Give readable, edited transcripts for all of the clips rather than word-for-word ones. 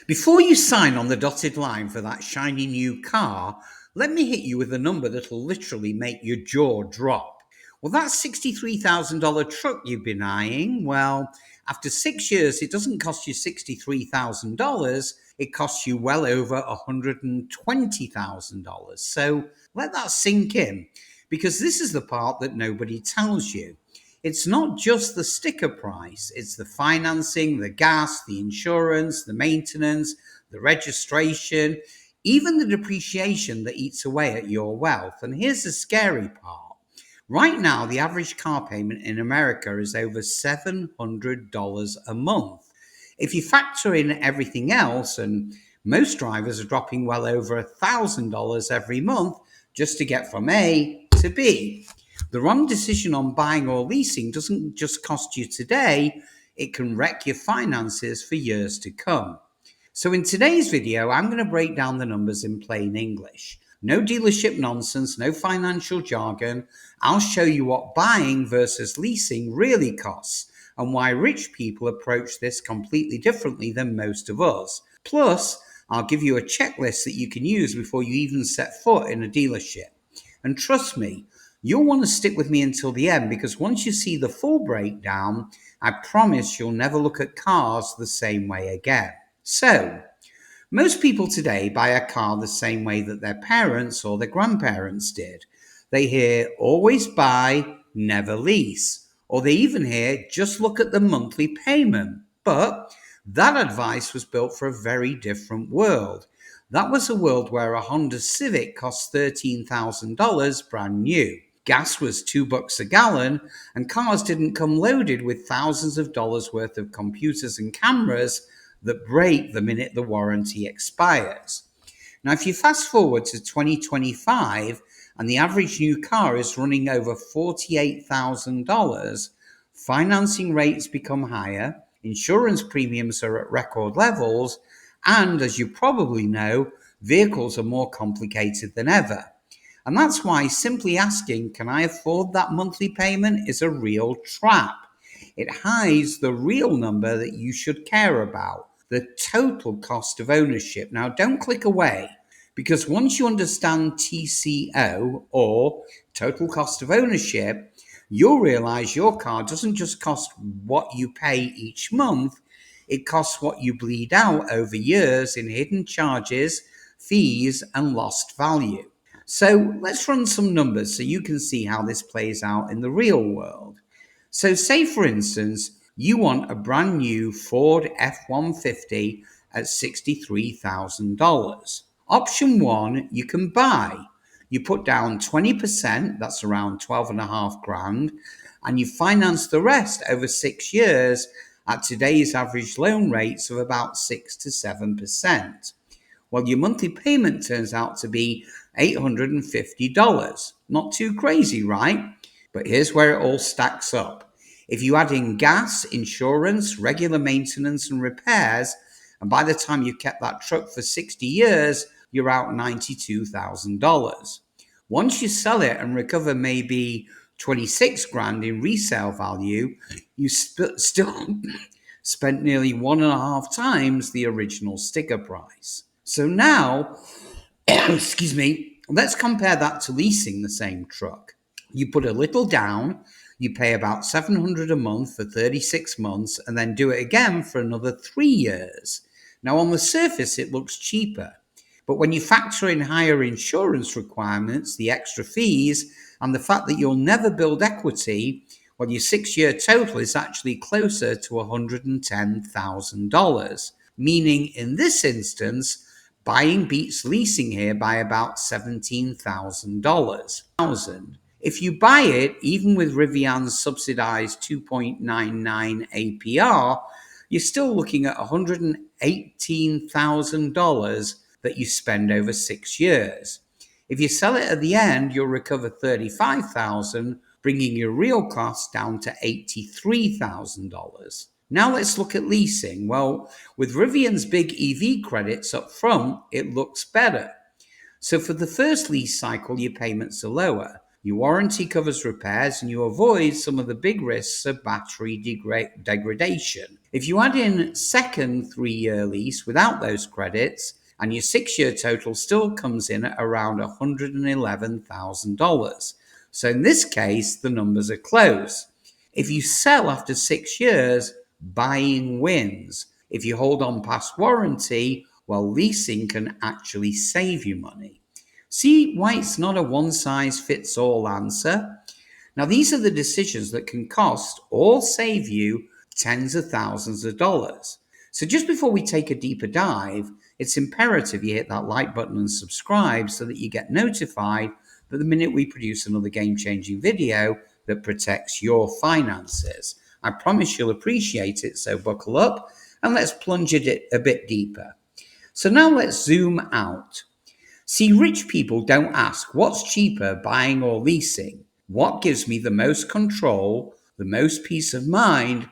Before you sign on the dotted line for that shiny new car, let me hit you with a number that'll literally make your jaw drop. Well, that $63,000 truck you've been eyeing, well, after 6 years, it doesn't cost you $63,000. It costs you well over $120,000. So let that sink in, because this is the part that nobody tells you. It's not just the sticker price, it's the financing, the gas, the insurance, the maintenance, the registration, even the depreciation that eats away at your wealth. And here's the scary part. Right now, the average car payment in America is over $700 a month. If you factor in everything else, and most drivers are dropping well over $1,000 every month just to get from A to B. The wrong decision on buying or leasing doesn't just cost you today, it can wreck your finances for years to come. So in today's video, I'm going to break down the numbers in plain English. No dealership nonsense, no financial jargon. I'll show you what buying versus leasing really costs and why rich people approach this completely differently than most of us. Plus, I'll give you a checklist that you can use before you even set foot in a dealership. And trust me, you'll want to stick with me until the end, because once you see the full breakdown, I promise you'll never look at cars the same way again. So, most people today buy a car the same way that their parents or their grandparents did. They hear always buy, never lease. Or they even hear just look at the monthly payment. But that advice was built for a very different world. That was a world where a Honda Civic cost $13,000 brand new. Gas was $2 a gallon, and cars didn't come loaded with thousands of dollars worth of computers and cameras that break the minute the warranty expires. Now, if you fast forward to 2025 and the average new car is running over $48,000, financing rates become higher, insurance premiums are at record levels, and as you probably know, vehicles are more complicated than ever. And that's why simply asking, can I afford that monthly payment, is a real trap. It hides the real number that you should care about, the total cost of ownership. Now, don't click away, because once you understand TCO, or total cost of ownership, you'll realize your car doesn't just cost what you pay each month, it costs what you bleed out over years in hidden charges, fees, and lost value. So let's run some numbers so you can see how this plays out in the real world. So say, for instance, you want a brand new Ford F-150 at $63,000. Option 1, you can buy. You put down 20%, that's around 12.5 grand, and you finance the rest over 6 years at today's average loan rates of about 6 to 7%. Well, your monthly payment turns out to be $850. Not too crazy, right? But here's where it all stacks up. If you add in gas, insurance, regular maintenance and repairs, and by the time you've kept that truck for 60 years, you're out $92,000. Once you sell it and recover maybe 26 grand in resale value, you still spent nearly 1.5 times the original sticker price. So now, excuse me, let's compare that to leasing the same truck. You put a little down, you pay about $700 a month for 36 months, and then do it again for another 3 years. Now, on the surface, it looks cheaper. But when you factor in higher insurance requirements, the extra fees, and the fact that you'll never build equity, well, your 6-year total is actually closer to $110,000. Meaning, in this instance, buying beats leasing here by about $17,000. If you buy it, even with Rivian's subsidized 2.99 APR, you're still looking at $118,000 that you spend over 6 years. If you sell it at the end, you'll recover $35,000, bringing your real cost down to $83,000. Now let's look at leasing. Well, with Rivian's big EV credits up front, it looks better. So for the first lease cycle, your payments are lower. Your warranty covers repairs and you avoid some of the big risks of battery degradation. If you add in second 3-year lease without those credits, and your 6-year total still comes in at around $111,000. So in this case, the numbers are close. If you sell after 6 years, buying wins. If you hold on past warranty, well, leasing can actually save you money. See why it's not a one-size-fits-all answer? Now, these are the decisions that can cost or save you tens of thousands of dollars. So, just before we take a deeper dive, it's imperative you hit that like button and subscribe so that you get notified that the minute we produce another game-changing video that protects your finances. I promise you'll appreciate it, so buckle up and let's plunge it a bit deeper. So now let's zoom out. See, rich people don't ask what's cheaper, buying or leasing. What gives me the most control, the most peace of mind,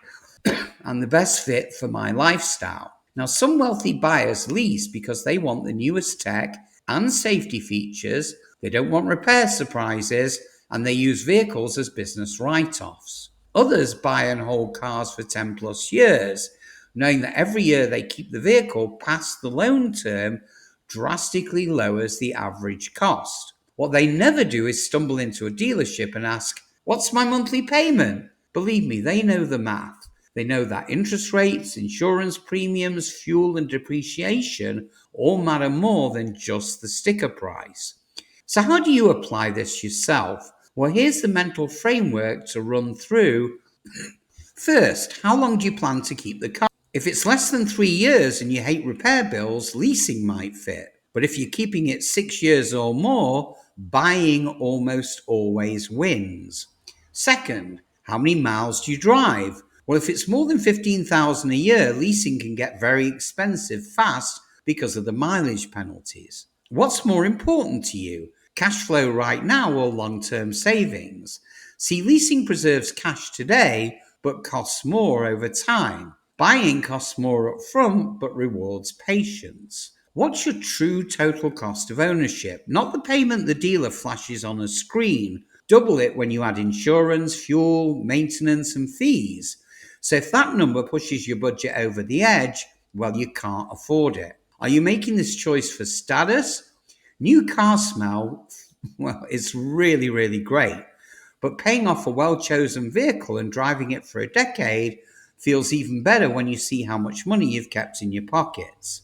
and the best fit for my lifestyle? Now, some wealthy buyers lease because they want the newest tech and safety features, they don't want repair surprises, and they use vehicles as business write-offs. Others buy and hold cars for 10 plus years, knowing that every year they keep the vehicle past the loan term drastically lowers the average cost. What they never do is stumble into a dealership and ask, "What's my monthly payment?" Believe me, they know the math. They know that interest rates, insurance premiums, fuel, and depreciation all matter more than just the sticker price. So, how do you apply this yourself? Well, here's the mental framework to run through. First, how long do you plan to keep the car? If it's less than 3 years and you hate repair bills, leasing might fit. But if you're keeping it 6 years or more, buying almost always wins. Second, how many miles do you drive? Well, if it's more than 15,000 a year, leasing can get very expensive fast because of the mileage penalties. What's more important to you? Cash flow right now or long-term savings? See, leasing preserves cash today, but costs more over time. Buying costs more up front, but rewards patience. What's your true total cost of ownership? Not the payment the dealer flashes on a screen. Double it when you add insurance, fuel, maintenance, and fees. So if that number pushes your budget over the edge, well, you can't afford it. Are you making this choice for status? New car smell, well, it's really, really great. But paying off a well-chosen vehicle and driving it for a decade feels even better when you see how much money you've kept in your pockets.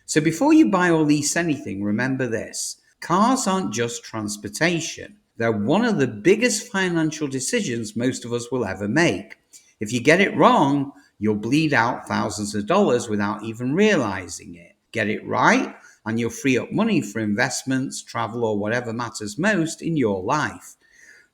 So before you buy or lease anything, remember this. Cars aren't just transportation. They're one of the biggest financial decisions most of us will ever make. If you get it wrong, you'll bleed out thousands of dollars without even realizing it. Get it right, and you'll free up money for investments, travel, or whatever matters most in your life.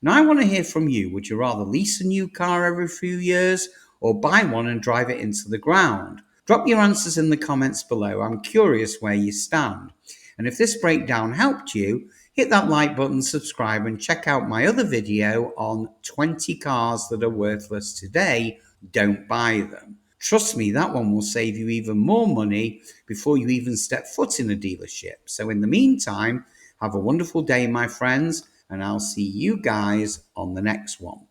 Now, I want to hear from you. Would you rather lease a new car every few years or buy one and drive it into the ground? Drop your answers in the comments below. I'm curious where you stand. And if this breakdown helped you, hit that like button, subscribe, and check out my other video on 20 cars that are worthless today. Don't buy them. Trust me, that one will save you even more money before you even step foot in a dealership. So in the meantime, have a wonderful day, my friends, and I'll see you guys on the next one.